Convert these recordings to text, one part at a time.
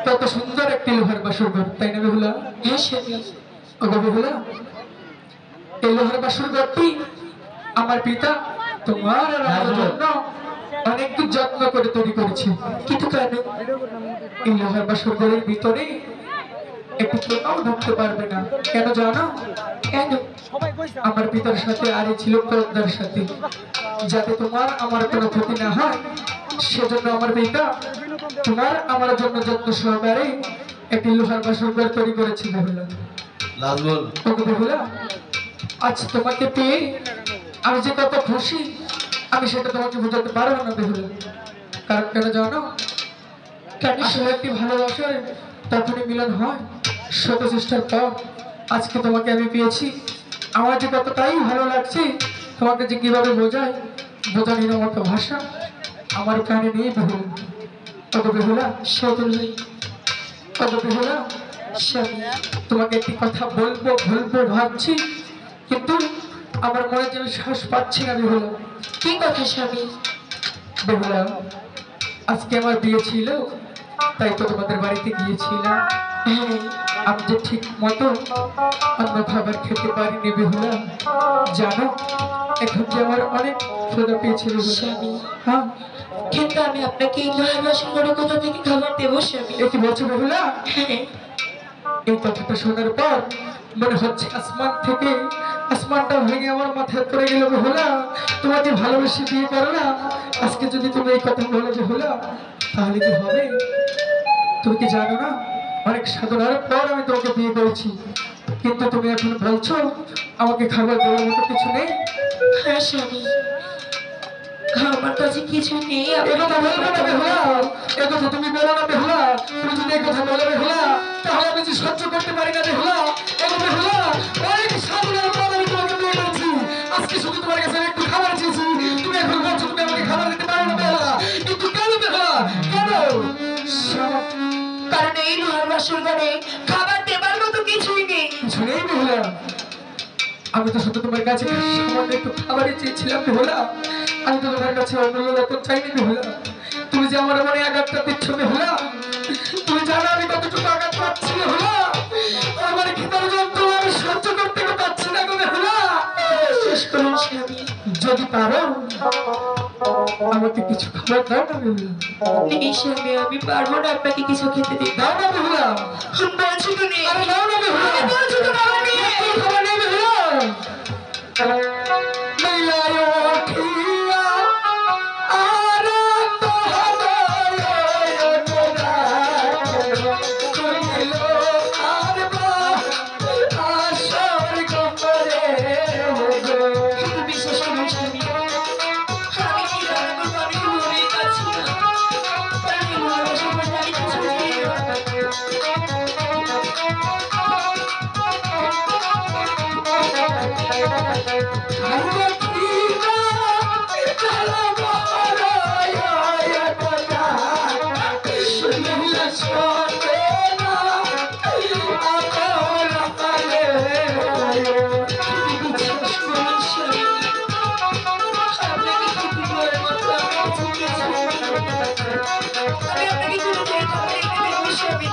কত সুন্দর একটি লোহার বাসর ঘর, তাই না বেহুলা? হ্যাঁ স্বামী। ওগো বেহুলা, এই লোহার বাসর ঘরটি আমার পিতা তোমার আর আমার জন্য অনেক যত্ন করে তৈরি করেছে। কিন্তু কেন? এই লোহার বাসর ঘরের ভিতরে একটু কেউ ঢুকতে পারবে না। কেন জানো? কেন? আমার পিতার সাথে আরে ছিল পদ্মার সাথে, যাতে তোমার আমার কোনো ক্ষতি না হয় সেজন্য আমার পিতা তোমার আমার জন্য যত্ন সহকারে একটি লোহার বাসর ঘর তৈরি করেছে বেহুলা। লাজবল ওগো বেহুলা, আজ তোমাকে পেয়ে আমি যে কত খুশি আমি সেটা তোমাকে বোঝাতে পারবো না বেহুলা। কারণ কেন জানো? কেন? আসলে একটি ভালোবাসার তখনই মিলন হয় শত চেষ্টার পর। আজকে তোমাকে আমি পেয়েছি, আমার যে কতটাই ভালো লাগছে, তোমাকে যে কিভাবে বোঝায় বোঝানোর মতো ভাষা আমার কানে নেই বেহুলা। ওগো বেহুলা, সদুলাই। ওগো বেহুলা, স্বামী। তোমাকে একটি কথা বলবো বলবো ভাবছি, কিন্তু আমার মনে যেন সাহস পাচ্ছি না বেহুলা। কি কথা স্বামী? বেহুলা, আজকে আমার বিয়ে ছিল, তাই তো তোমাদের বাড়িতে গিয়েছিলাম। হ্যাঁ আমি যে ঠিক মতো অন্য খাবার খেতে পারিনি বেহুলা। জানো, এখন যে আমার অনেক ক্ষুধা পেয়েছিল স্বামী। হ্যাঁ, কিন্তু আমি আপনাকে এই লোহার বাসন ঘরে কোথা থেকে খাবার দেবো স্বামী? এ কি বলছো বেহুলা? হ্যাঁ। এই কথাটা শোনার পর মনে হচ্ছে আসমানটা ভেঙে আমার মাথায় পড়ে গেল বেহুলা। তোমাকে ভালোবেসে বিয়ে করো না, আজকে যদি তুমি এই কথা বলো বেহুলা, তাহলে কি হবে? তুমি কি জানো না, অনেক সাধনার পর আমি তোমাকে বিয়ে করেছি, কিন্তু তুমি এখন বলছো আমাকে খাবার দেওয়ার মতো কিছু নেই। হ্যাঁ স্বামী, আমার কাছে কিছু নেই। এ কথা বলবে না বেহুলা, এ কথা তুমি বলো না বেহুলা। তুমি যদি এই কথা বলো বেহুলা, তাহলে আমি যে সহ্য করতে পারি না বেহুলা। এগো বেহুলা, অনেক সাধনার পর আমি তোমাকে বিয়ে করেছি, আজকে শুধু তোমার কাছে আমি একটু খাবার চেয়েছি, তুমি এখন বলছো তুমি আমাকে খাবার দিতে পারো না বেহুলা। কিন্তু কেন বেহুলা, কেন? কারণ এই লোহার বাসন ঘরে খাবার দেবার মতো কিছুই নেই। কিছু নেই বেহুলা? আমি তো শুধু তোমার কাছে সামান্য একটু খাবারই চেয়েছিলাম বেহুলা। আমি তো তোমার কাছে অন্য রকম চাইনি বেহুলা। তুমি যে আমার মনে আঘাতটা দিচ্ছ বেহুলা, তুমি জানো আমি কতটুকু আঘাত পাচ্ছি বেহুলা। আমার খিদার যন্ত্রণা আমি সহ্য করতে পারছি না গো বেহুলা। শেষ করুন স্বামী। যদি পারো আমাকে কিছু খাবার দাও না বেহুলা। নেই স্বামী, আমি পারবো না আপনাকে কিছু খেতে দিতে। দাও না বেহুলা। বলছি তো নেই। আরে দাও না বেহুলা। বলছি তো খাবার নেই। একটু খাবার নেই বেহুলা। মিলায়ো ঠিয়া আর শুধু বিশ্বাস করুন স্বামী, আমি কি রান্না করবো আমি তো ভেবেই পাচ্ছি না। কারণ এই লোহার বাসন ঘরে আমি কিছু নেই। বিশ্বাস করুন স্বামী, আপনাকে খেতে দেওয়ার মতো আমার কাছে কিছু নেই। আমি আপনাকে কোনো করে খাবার এনে দেবো স্বামী।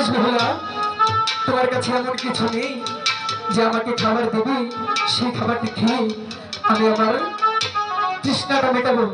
বেশ বেহুলা, তোমার কাছে এমন কিছু নেই যে আমাকে খাবার দেবে, সেই খাবারটি খেয়ে আমি আমার তৃষ্ণাটা মেটাবো?